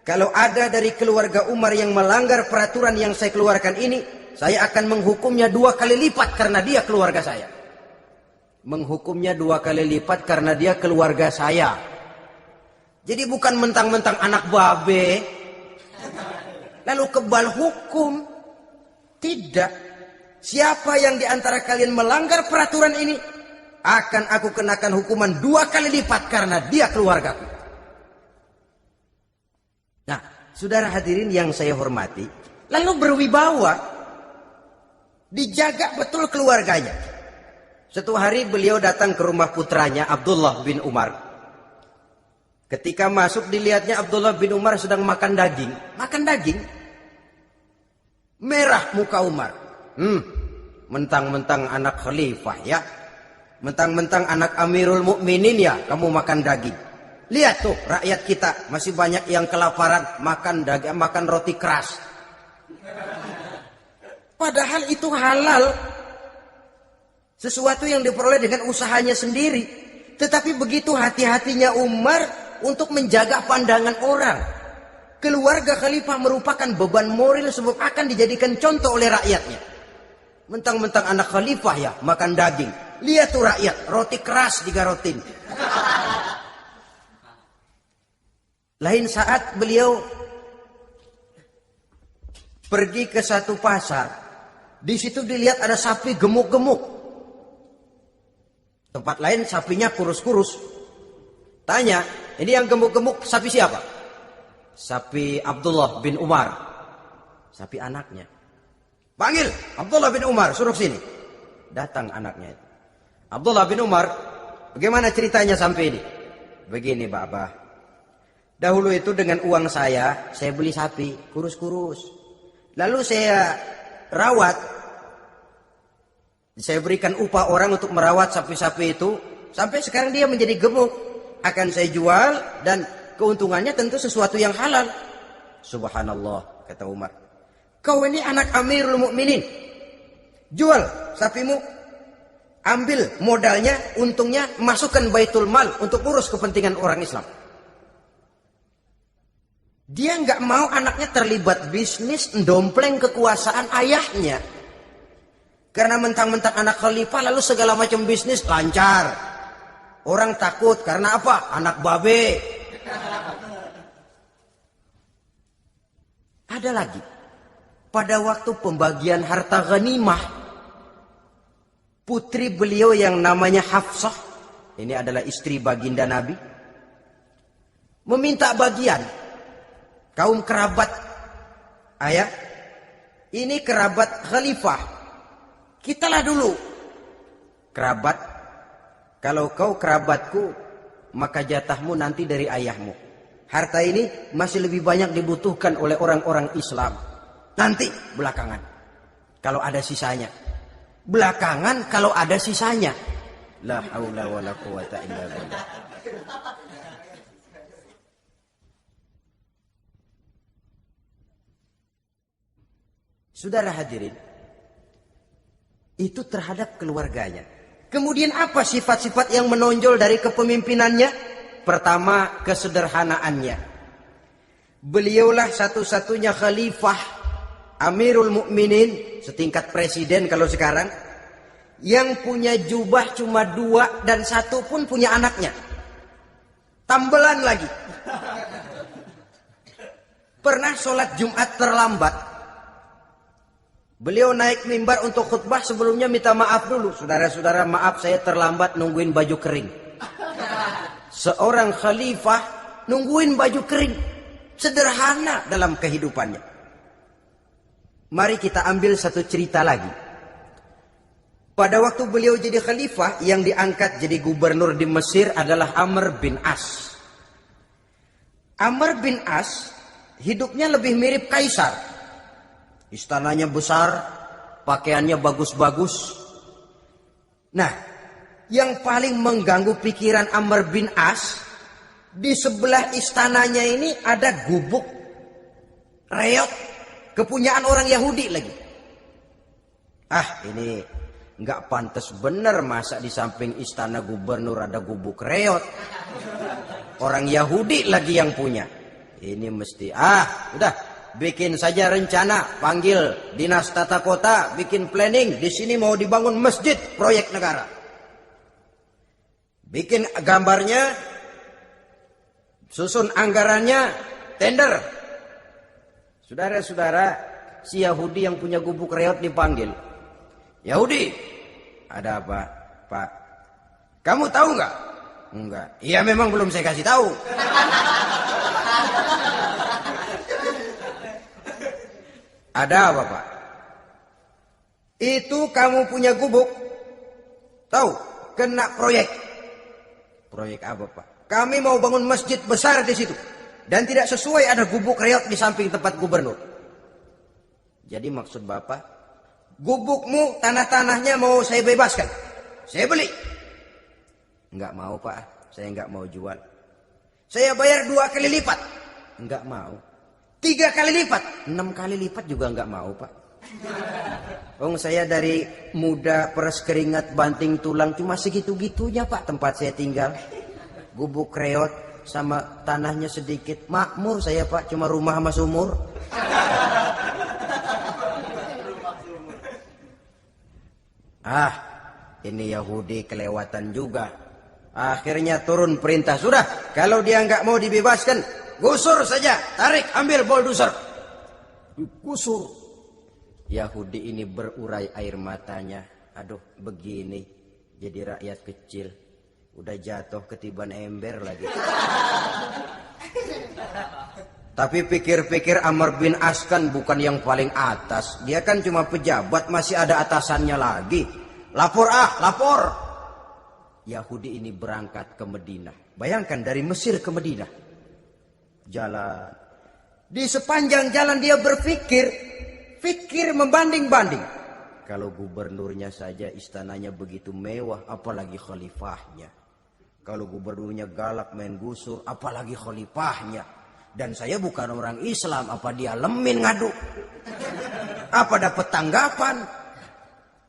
kalau ada dari keluarga Umar yang melanggar peraturan yang saya keluarkan ini, saya akan menghukumnya 2 kali lipat karena dia keluarga saya. Menghukumnya 2 kali lipat karena dia keluarga saya. Jadi bukan mentang-mentang anak babe, lalu kebal hukum. Tidak. Siapa yang di antara kalian melanggar peraturan ini, akan aku kenakan hukuman 2 kali lipat karena dia keluargaku. Nah, saudara hadirin yang saya hormati, lalu berwibawa, dijaga betul keluarganya. Suatu hari beliau datang ke rumah putranya Abdullah bin Umar. Ketika masuk dilihatnya Abdullah bin Umar sedang makan daging. Makan daging. Merah muka Umar. Mentang-mentang anak khalifah ya. Mentang-mentang anak Amirul Mukminin ya, kamu makan daging. Lihat tuh rakyat kita masih banyak yang kelaparan, makan daging, makan roti keras. Padahal itu halal. Sesuatu yang diperoleh dengan usahanya sendiri. Tetapi begitu hati-hatinya Umar untuk menjaga pandangan orang. Keluarga khalifah merupakan beban moral sebab akan dijadikan contoh oleh rakyatnya. Mentang-mentang anak khalifah ya makan daging. Lihat tuh rakyat, roti keras digarotin. Lain saat beliau pergi ke satu pasar. Di situ dilihat ada sapi gemuk-gemuk. Tempat lain sapinya kurus-kurus. Tanya, ini yang gemuk-gemuk sapi siapa? Sapi Abdullah bin Umar. Sapi anaknya. Panggil Abdullah bin Umar, suruh sini. Datang anaknya. Abdullah bin Umar, bagaimana ceritanya sampai ini? Begini, Bapak. Dahulu itu dengan uang saya beli sapi kurus-kurus. Lalu saya rawat. Saya berikan upah orang untuk merawat sapi-sapi itu. Sampai sekarang dia menjadi gemuk. Akan saya jual dan keuntungannya tentu sesuatu yang halal. Subhanallah, kata Umar. Kau ini anak Amirul Mukminin. Jual sapimu. Ambil modalnya, untungnya, masukkan baitul mal untuk urus kepentingan orang Islam. Dia nggak mau anaknya terlibat bisnis, ndompleng kekuasaan ayahnya. Karena mentang-mentang anak khalifah lalu segala macam bisnis lancar. Orang takut karena apa? Anak babe. Ada lagi. Pada waktu pembagian harta ghanimah, putri beliau yang namanya Hafsah, ini adalah istri baginda Nabi, meminta bagian. Kaum kerabat ayah, ini kerabat khalifah. Kitalah dulu kerabat. Kalau kau kerabatku, maka jatahmu nanti dari ayahmu. Harta ini masih lebih banyak dibutuhkan oleh orang-orang Islam. Nanti belakangan kalau ada sisanya. Belakangan kalau ada sisanya. La haula wala quwata illa billah. Saudara hadirin, itu terhadap keluarganya. Kemudian apa sifat-sifat yang menonjol dari kepemimpinannya? Pertama, kesederhanaannya. Beliaulah satu-satunya khalifah, Amirul Mukminin, setingkat presiden kalau sekarang, yang punya jubah cuma 2 dan 1 pun punya anaknya. Tambelan lagi. Pernah sholat Jumat terlambat. Beliau naik mimbar untuk khutbah, sebelumnya minta maaf dulu. Saudara-saudara, maaf saya terlambat nungguin baju kering. Seorang khalifah nungguin baju kering. Sederhana dalam kehidupannya. Mari kita ambil satu cerita lagi. Pada waktu beliau jadi khalifah, yang diangkat jadi gubernur di Mesir adalah Amr bin As. Amr bin As hidupnya lebih mirip kaisar. Istananya besar, pakaiannya bagus-bagus. Nah, yang paling mengganggu pikiran Amr bin As, di sebelah istananya ini ada gubuk reot kepunyaan orang Yahudi lagi. Ini nggak pantas bener, masa di samping istana gubernur ada gubuk reot. Orang Yahudi lagi yang punya. Ini mesti udah bikin saja rencana, panggil dinas tata kota, bikin planning. Di sini mau dibangun masjid, proyek negara. Bikin gambarnya, susun anggarannya, tender. Saudara-saudara, si Yahudi yang punya gubuk reot dipanggil. Yahudi, ada apa, Pak? Kamu tahu nggak? Enggak. Iya, memang belum saya kasih tahu. Ada apa, Pak? Itu kamu punya gubuk. Tahu? Kena proyek. Proyek apa, Pak? Kami mau bangun masjid besar di situ. Dan tidak sesuai ada gubuk reot di samping tempat gubernur. Jadi maksud Bapak, gubukmu, tanah-tanahnya mau saya bebaskan. Saya beli. Enggak mau, Pak. Saya enggak mau jual. Saya bayar 2 kali lipat. Enggak mau. 3 kali lipat. 6 kali lipat juga enggak mau, Pak. Saya dari muda peres keringat banting tulang cuma segitu-gitunya, Pak, tempat saya tinggal. Gubuk reot sama tanahnya sedikit. Makmur saya, Pak, cuma rumah sama sumur. Ini Yahudi kelewatan juga. Akhirnya turun perintah, sudah, kalau dia nggak mau dibebaskan, gusur saja, tarik, ambil bulldozer. Gusur. Yahudi ini berurai air matanya. Aduh, begini jadi rakyat kecil. Udah jatuh ketiban ember lagi. Tapi pikir-pikir Amr bin As kan bukan yang paling atas. Dia kan cuma pejabat, masih ada atasannya lagi. Lapor lapor. Yahudi ini berangkat ke Madinah. Bayangkan dari Mesir ke Madinah. Jalan. Di sepanjang jalan dia berpikir membanding-banding. Kalau gubernurnya saja istananya begitu mewah, apalagi khalifahnya. Kalau gubernurnya galak main gusur, apalagi khalifahnya. Dan saya bukan orang Islam, apa dia lemin ngadu? Apa dapat tanggapan?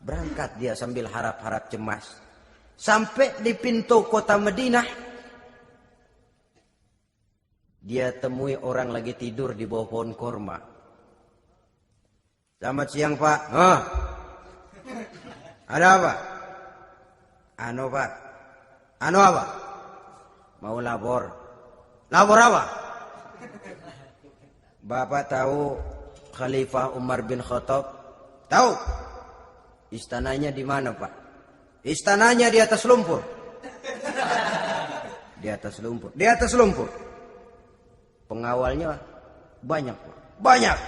Berangkat dia sambil harap-harap cemas. Sampai di pintu kota Madinah, dia temui orang lagi tidur di bawah pohon korma. Selamat siang, Pak. Ada apa? Pak. Apa? Mau lapor. Lapor apa? Bapak tahu Khalifah Umar bin Khattab? Tahu. Istananya di mana, Pak? Istananya di atas lumpur. Di atas lumpur. Di atas lumpur. Pengawalnya banyak, Pak. Banyak.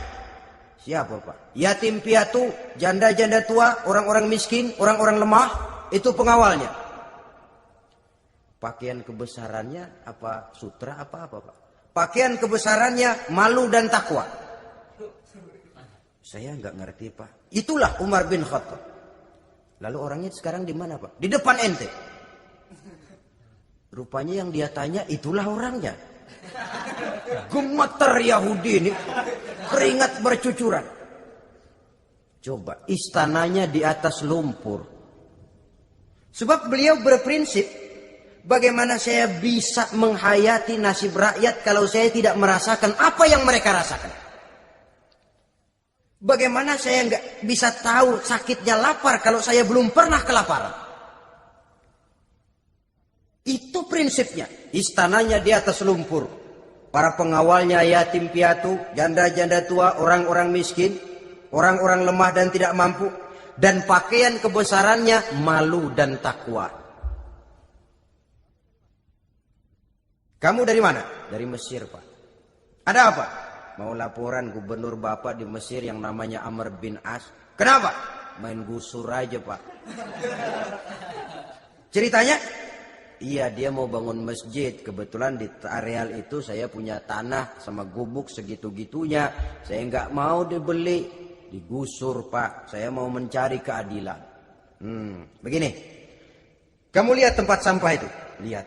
Siapa, Pak? Yatim piatu, janda-janda tua, orang-orang miskin, orang-orang lemah. Itu pengawalnya. Pakaian kebesarannya apa sutra apa, Pak? Pakaian kebesarannya malu dan takwa. Saya nggak ngerti, Pak. Itulah Umar bin Khattab. Lalu orangnya sekarang di mana, Pak? Di depan ente. Rupanya yang dia tanya itulah orangnya. Gemeter Yahudi ini. Keringat bercucuran. Coba, istananya di atas lumpur. Sebab beliau berprinsip, bagaimana saya bisa menghayati nasib rakyat kalau saya tidak merasakan apa yang mereka rasakan? Bagaimana saya nggak bisa tahu sakitnya lapar kalau saya belum pernah kelaparan? Itu prinsipnya. Istananya di atas lumpur. Para pengawalnya yatim piatu, janda-janda tua, orang-orang miskin, orang-orang lemah dan tidak mampu. Dan pakaian kebesarannya malu dan takwa. Kamu dari mana? Dari Mesir, Pak. Ada apa? Mau laporan gubernur Bapak di Mesir yang namanya Amr bin As. Kenapa? Main gusur aja, Pak. Ceritanya, Iya, dia mau bangun masjid. Kebetulan di areal itu saya punya tanah sama gubuk segitu-gitunya. Saya nggak mau dibeli, digusur Pak. Saya mau mencari keadilan. Begini, kamu lihat tempat sampah itu. Lihat,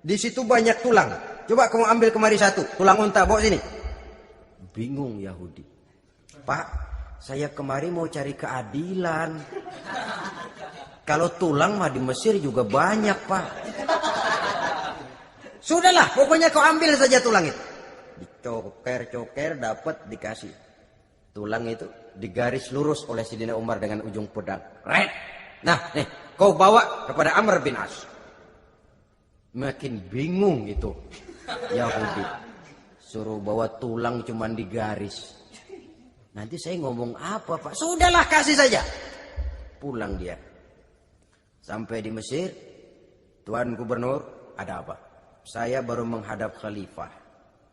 di situ banyak tulang. Coba kamu ambil kemari satu, tulang unta, bawa sini. Bingung Yahudi. Pak, saya kemari mau cari keadilan. Kalau tulang mah di Mesir juga banyak Pak. Sudahlah, pokoknya kau ambil saja tulang itu. Dicoker-coker, dapat, dikasih. Tulang itu digaris lurus oleh Sayyidina Umar dengan ujung pedang. Red. Nah, nih, kau bawa kepada Amr bin As. Makin bingung itu Yahudi. Suruh bawa tulang cuman digaris. Nanti saya ngomong apa Pak? Sudahlah, kasih saja. Pulang dia. Sampai di Mesir, Tuan Gubernur, ada apa? Saya baru menghadap khalifah.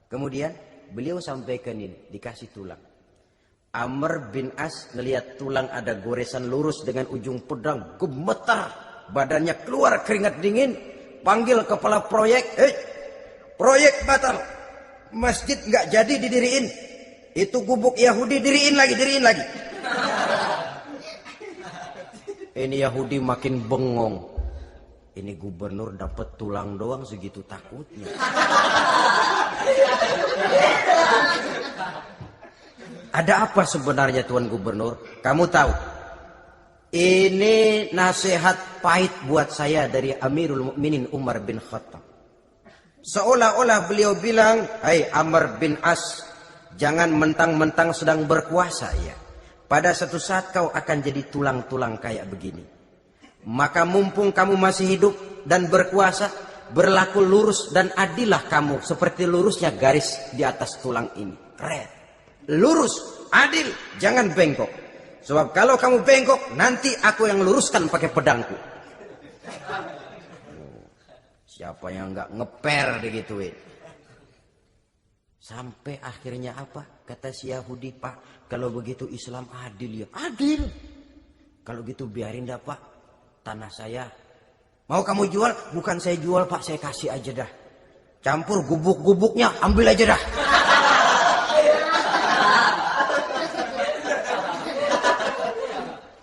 Kemudian beliau sampaikan ini, dikasih tulang. Amr bin As ngelihat tulang ada goresan lurus dengan ujung pedang, gemetar, badannya keluar keringat dingin, panggil kepala proyek, proyek batal, masjid nggak jadi didiriin, itu gubuk Yahudi diriin lagi. Ini Yahudi makin bengong. Ini gubernur dapat tulang doang segitu takutnya. Ada apa sebenarnya Tuan Gubernur? Kamu tahu, ini nasihat pahit buat saya dari Amirul Mukminin Umar bin Khattab. Seolah-olah beliau bilang, "Hai Amr bin As, jangan mentang-mentang sedang berkuasa ya. Pada satu saat kau akan jadi tulang-tulang kayak begini. Maka mumpung kamu masih hidup dan berkuasa, berlaku lurus dan adillah kamu seperti lurusnya garis di atas tulang ini. Keren. Lurus, adil, jangan bengkok. Sebab kalau kamu bengkok, nanti aku yang luruskan pakai pedangku." Siapa yang nggak ngeper digituin? Sampai akhirnya apa? Kata si Yahudi, "Pak, kalau begitu Islam adil ya." Adil. Kalau gitu biarin dah Pak, tanah saya. Mau kamu jual? Bukan saya jual Pak, saya kasih aja dah. Campur gubuk-gubuknya, ambil aja dah.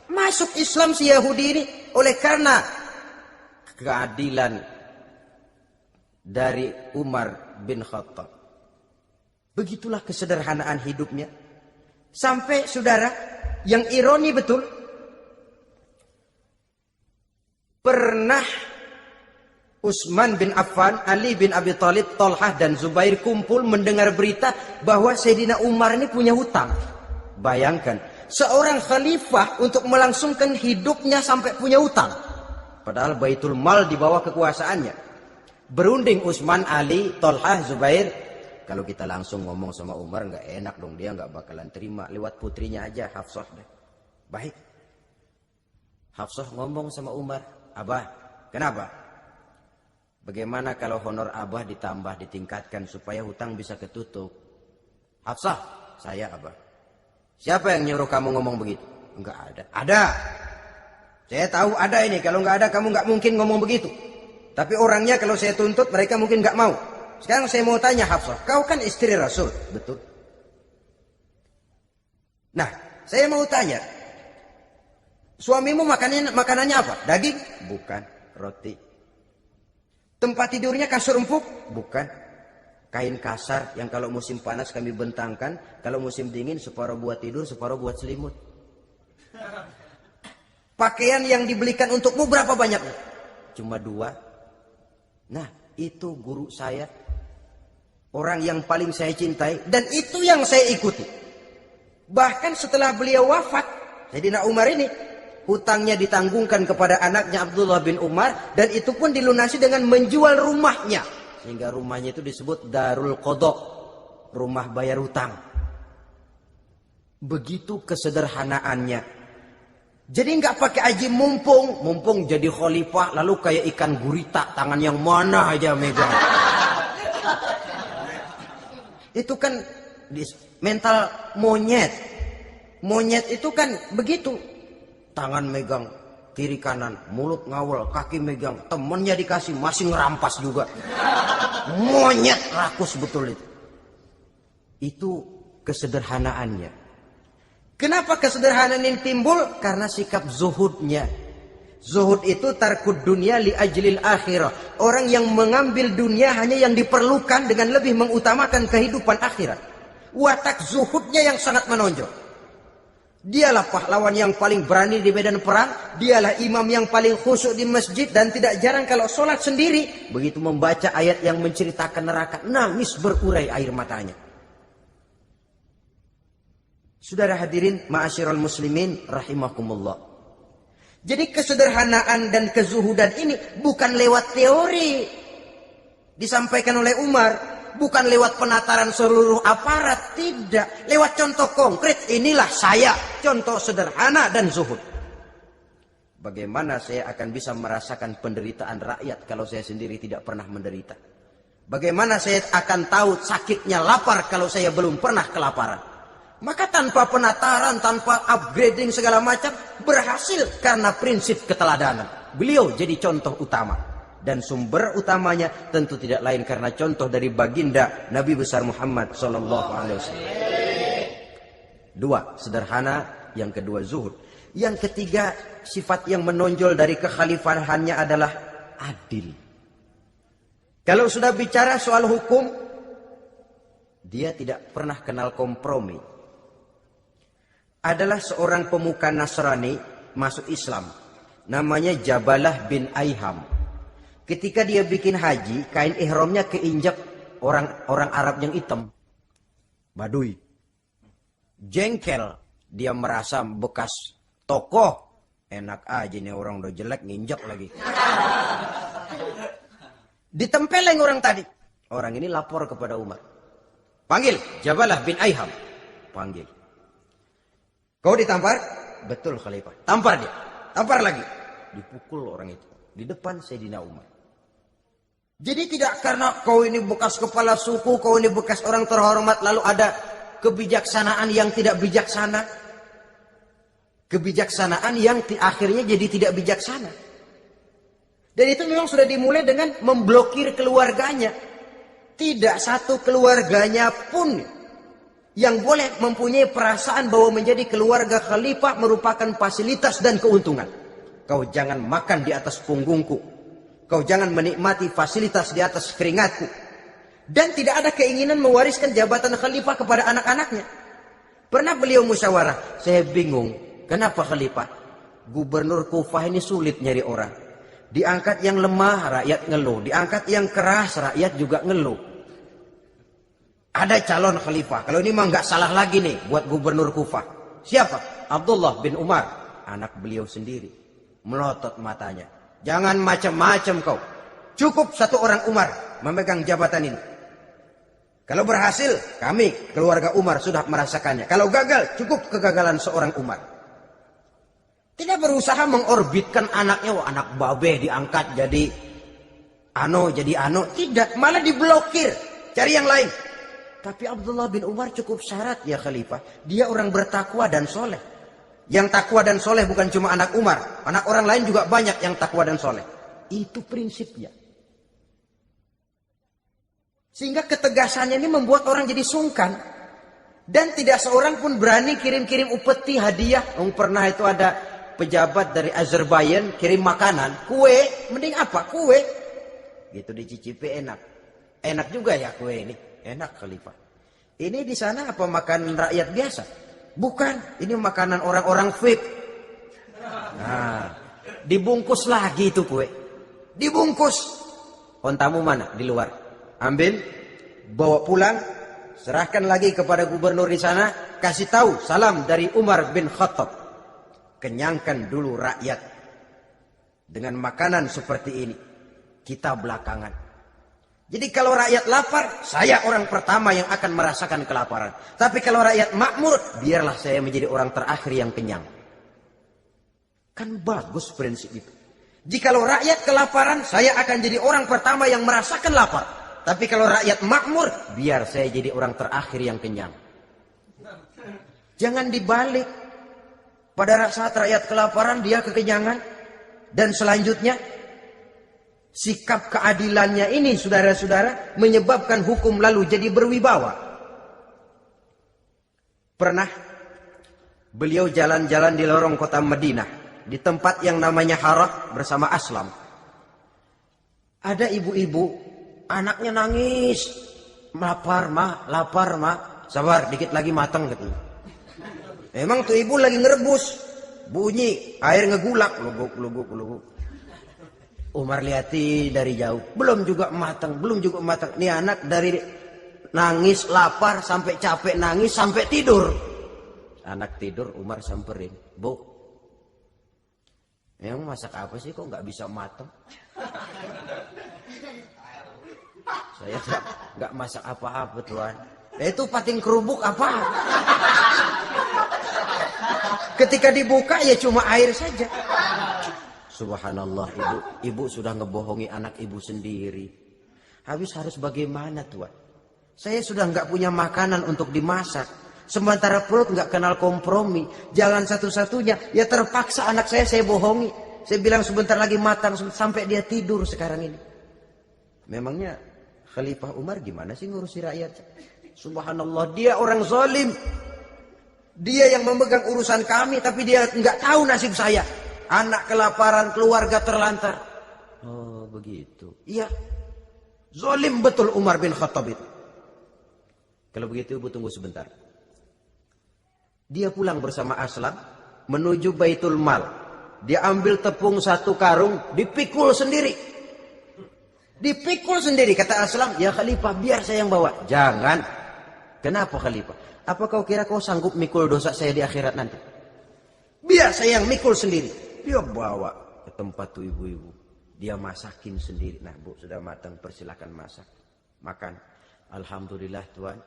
Masuk Islam si Yahudi ini oleh karena keadilan dari Umar bin Khattab. Begitulah kesederhanaan hidupnya. Sampai saudara, yang ironi betul, pernah Utsman bin Affan, Ali bin Abi Thalib, Thalhah dan Zubair kumpul mendengar berita bahwa Sayyidina Umar ini punya hutang. Bayangkan, seorang khalifah untuk melangsungkan hidupnya sampai punya hutang. Padahal Baitul Mal di bawah kekuasaannya. Berunding Utsman, Ali, Thalhah, Zubair. Kalau kita langsung ngomong sama Umar nggak enak dong, dia nggak bakalan terima. Lewat putrinya aja, Hafsah deh. Baik. Hafsah ngomong sama Umar, "Abah, kenapa? Bagaimana kalau honor Abah ditambah, ditingkatkan supaya hutang bisa ketutup?" "Hafsah, saya Abah." "Siapa yang nyuruh kamu ngomong begitu?" "Enggak ada." "Ada. Saya tahu ada ini. Kalau nggak ada kamu nggak mungkin ngomong begitu. Tapi orangnya kalau saya tuntut mereka mungkin nggak mau. Sekarang saya mau tanya Hafsah, kau kan istri Rasul, betul? Nah, saya mau tanya, suamimu makanannya apa? Daging? Bukan. Roti. Tempat tidurnya kasur empuk? Bukan. Kain kasar yang kalau musim panas kami bentangkan, kalau musim dingin separuh buat tidur, separuh buat selimut. Pakaian yang dibelikan untukmu berapa banyaknya? Cuma 2. Nah, itu guru saya, orang yang paling saya cintai, dan itu yang saya ikuti. Bahkan setelah beliau wafat, Sayyidina Umar ini hutangnya ditanggungkan kepada anaknya Abdullah bin Umar, dan itu pun dilunasi dengan menjual rumahnya, sehingga rumahnya itu disebut Darul Qadha, rumah bayar hutang. Begitu kesederhanaannya. Jadi nggak pakai aji mumpung jadi khalifah lalu kayak ikan gurita, tangan yang mana aja megang. Itu kan mental monyet. Monyet itu kan begitu, tangan megang kiri kanan, mulut ngawal, kaki megang, temennya dikasih masih ngerampas juga. Monyet rakus betul itu. Itu kesederhanaannya. Kenapa kesederhanaan ini timbul? Karena sikap zuhudnya. Zuhud itu tarkud dunia li ajlil akhirah. Orang yang mengambil dunia hanya yang diperlukan dengan lebih mengutamakan kehidupan akhirat. Watak zuhudnya yang sangat menonjol. Dialah pahlawan yang paling berani di medan perang. Dialah imam yang paling khusyuk di masjid. Dan tidak jarang kalau sholat sendiri, begitu membaca ayat yang menceritakan neraka, nangis berurai air matanya. Saudara hadirin ma'asyiral muslimin rahimakumullah. Jadi kesederhanaan dan kezuhudan ini bukan lewat teori disampaikan oleh Umar, bukan lewat penataran seluruh aparat, tidak, lewat contoh konkret. Inilah saya, contoh sederhana dan zuhud. Bagaimana saya akan bisa merasakan penderitaan rakyat kalau saya sendiri tidak pernah menderita? Bagaimana saya akan tahu sakitnya lapar kalau saya belum pernah kelaparan? Maka tanpa penataran, tanpa upgrading segala macam, berhasil karena prinsip keteladanan. Beliau jadi contoh utama. Dan sumber utamanya tentu tidak lain karena contoh dari baginda Nabi besar Muhammad SAW. Dua, sederhana. Yang kedua, zuhud. Yang ketiga, sifat yang menonjol dari kekhalifahannya adalah adil. Kalau sudah bicara soal hukum, dia tidak pernah kenal kompromi. Adalah seorang pemuka Nasrani masuk Islam. Namanya Jabalah bin Aiham. Ketika dia bikin haji, kain ihramnya keinjak orang Arab yang hitam. Baduy. Jengkel. Dia merasa bekas tokoh. Enak aja nih orang udah jelek nginjak lagi. Ditempeleng orang tadi. Orang ini lapor kepada Umar. Panggil Jabalah bin Aiham. Panggil. Kau ditampar? Betul Khalifah. Tampar dia. Tampar lagi. Dipukul orang itu. Di depan Sayyidina Umar. Jadi tidak karena kau ini bekas kepala suku, kau ini bekas orang terhormat, lalu ada kebijaksanaan yang tidak bijaksana. Kebijaksanaan yang akhirnya jadi tidak bijaksana. Dan itu memang sudah dimulai dengan memblokir keluarganya. Tidak satu keluarganya pun yang boleh mempunyai perasaan bahwa menjadi keluarga khalifah merupakan fasilitas dan keuntungan. Kau jangan makan di atas punggungku. Kau jangan menikmati fasilitas di atas keringatku. Dan tidak ada keinginan mewariskan jabatan khalifah kepada anak-anaknya. Pernah beliau musyawarah. Saya bingung. Kenapa khalifah? Gubernur Kufah ini sulit nyari orang. Diangkat yang lemah, rakyat ngeluh. Diangkat yang keras, rakyat juga ngeluh. Ada calon khalifah. Kalau ini mah nggak salah lagi nih buat gubernur Kufah. Siapa? Abdullah bin Umar. Anak beliau sendiri. Melotot matanya. Jangan macam-macam kau. Cukup satu orang Umar memegang jabatan ini. Kalau berhasil, kami keluarga Umar sudah merasakannya. Kalau gagal, cukup kegagalan seorang Umar. Tidak berusaha mengorbitkan anaknya. Wah, anak babe diangkat jadi ano. Tidak, malah diblokir. Cari yang lain. Tapi Abdullah bin Umar cukup syarat ya khalifah. Dia orang bertakwa dan soleh. Yang takwa dan soleh bukan cuma anak Umar. Anak orang lain juga banyak yang takwa dan soleh. Itu prinsipnya. Sehingga ketegasannya ini membuat orang jadi sungkan. Dan tidak seorang pun berani kirim-kirim upeti hadiah. Pernah itu ada pejabat dari Azerbaijan kirim makanan. Kue, mending apa? Kue. Gitu dicicipi enak. Enak juga ya kue ini. Enak khalifah. Ini di sana apa makanan rakyat biasa? Bukan. Ini makanan orang-orang VIP. Nah, dibungkus lagi itu kue. Dibungkus. Ontamu mana? Di luar. Ambil, bawa pulang, serahkan lagi kepada gubernur di sana, kasih tahu salam dari Umar bin Khattab. Kenyangkan dulu rakyat dengan makanan seperti ini. Kita belakangan. Jadi kalau rakyat lapar, saya orang pertama yang akan merasakan kelaparan. Tapi kalau rakyat makmur, biarlah saya menjadi orang terakhir yang kenyang. Kan bagus prinsip itu. Jikalau rakyat kelaparan, saya akan jadi orang pertama yang merasakan lapar. Tapi kalau rakyat makmur, biar saya jadi orang terakhir yang kenyang. Jangan dibalik. Pada saat rakyat kelaparan, dia kekenyangan. Dan selanjutnya, sikap keadilannya ini saudara-saudara menyebabkan hukum lalu jadi berwibawa. Pernah beliau jalan-jalan di lorong kota Madinah, di tempat yang namanya Harah bersama Aslam. Ada ibu-ibu, anaknya nangis, lapar ma, sabar dikit lagi matang katanya. Emang tuh ibu lagi ngerebus, bunyi air ngegulak, luguk. Umar lihati dari jauh, belum juga matang. Nih anak dari nangis lapar sampai capek nangis sampai tidur. Anak tidur, Umar samperin, Bu, emang masak apa sih kok nggak bisa matang? Saya nggak masak apa-apa tuan. Itu pating kerubuk apa? Ketika dibuka ya cuma air saja. Subhanallah, ibu sudah ngebohongi anak ibu sendiri. Habis harus bagaimana tuan? Saya sudah nggak punya makanan untuk dimasak. Sementara perut nggak kenal kompromi. Jalan satu-satunya ya terpaksa anak saya bohongi. Saya bilang sebentar lagi matang sampai dia tidur sekarang ini. Memangnya Khalifah Umar gimana sih ngurusi rakyat? Subhanallah, dia orang zalim. Dia yang memegang urusan kami tapi dia nggak tahu nasib saya. Anak kelaparan, keluarga terlantar. Oh begitu. Iya. Zalim betul Umar bin Khattab itu. Kalau begitu ibu tunggu sebentar. Dia pulang bersama Aslam menuju Baitul Mal. Dia ambil tepung 1 karung, dipikul sendiri. Dipikul sendiri, kata Aslam, ya Khalifah biar saya yang bawa. Jangan. Kenapa Khalifah? Apa kau kira kau sanggup mikul dosa saya di akhirat nanti? Biar saya yang mikul sendiri. Dia bawa ke tempat tuh ibu-ibu. Dia masakin sendiri. Nah Bu, sudah matang, persilakan masak. Makan. Alhamdulillah Tuan.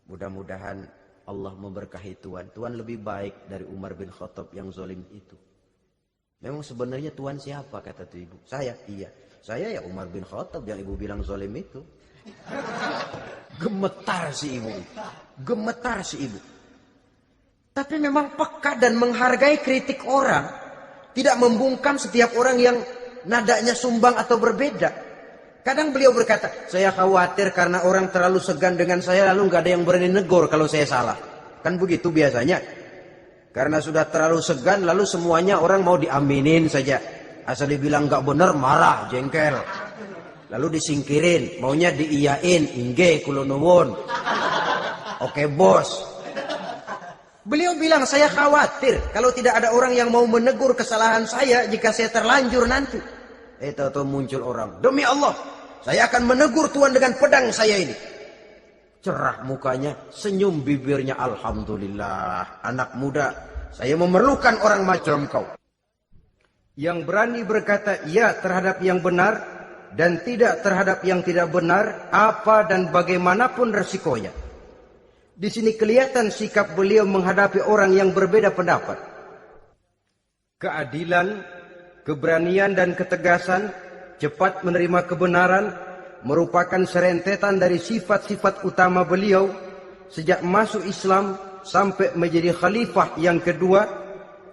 Mudah-mudahan Allah memberkahi Tuan. Tuan lebih baik dari Umar bin Khattab yang zalim itu. Memang sebenarnya Tuan siapa, kata tuh ibu. Saya, iya. Saya ya Umar bin Khattab yang ibu bilang zalim itu. Gemetar si ibu. Gemetar si ibu. Tapi memang peka dan menghargai kritik orang. Tidak membungkam setiap orang yang nadanya sumbang atau berbeda. Kadang beliau berkata, saya khawatir karena orang terlalu segan dengan saya lalu nggak ada yang berani negor kalau saya salah. Kan begitu biasanya. Karena sudah terlalu segan lalu semuanya orang mau diaminin saja. Asal dibilang nggak benar marah, jengkel. Lalu disingkirin, maunya diiyain, inge kulo nuwun. Oke bos. Beliau bilang saya khawatir kalau tidak ada orang yang mau menegur kesalahan saya jika saya terlanjur nanti. Tahu muncul orang. Demi Allah, saya akan menegur Tuan dengan pedang saya ini. Cerah mukanya, senyum bibirnya. Alhamdulillah, anak muda, saya memerlukan orang macam kau. Yang berani berkata ya terhadap yang benar dan tidak terhadap yang tidak benar, apa dan bagaimanapun resikonya. Di sini kelihatan sikap beliau menghadapi orang yang berbeda pendapat. Keadilan, keberanian dan ketegasan, cepat menerima kebenaran, merupakan serentetan dari sifat-sifat utama beliau sejak masuk Islam sampai menjadi khalifah yang kedua.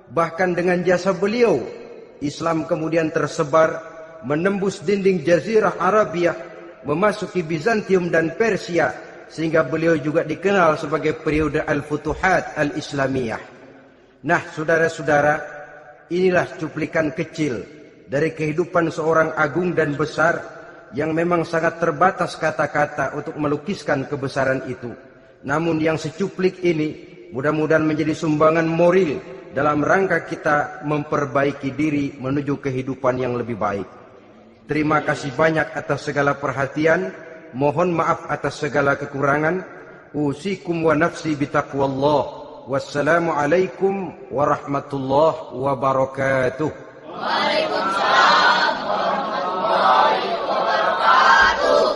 Bahkan dengan jasa beliau, Islam kemudian tersebar, menembus dinding Jazirah Arabia, memasuki Bizantium dan Persia, sehingga beliau juga dikenal sebagai periode Al-Futuhat Al-Islamiyah. Nah, saudara-saudara, inilah cuplikan kecil dari kehidupan seorang agung dan besar yang memang sangat terbatas kata-kata untuk melukiskan kebesaran itu. Namun yang secuplik ini mudah-mudahan menjadi sumbangan moral dalam rangka kita memperbaiki diri menuju kehidupan yang lebih baik. Terima kasih banyak atas segala perhatian. Mohon maaf atas segala kekurangan. Usikum wa nafsi bitaqwallah. Wassalamualaikum warahmatullahi wabarakatuh. Waalaikumsalam warahmatullahi wabarakatuh.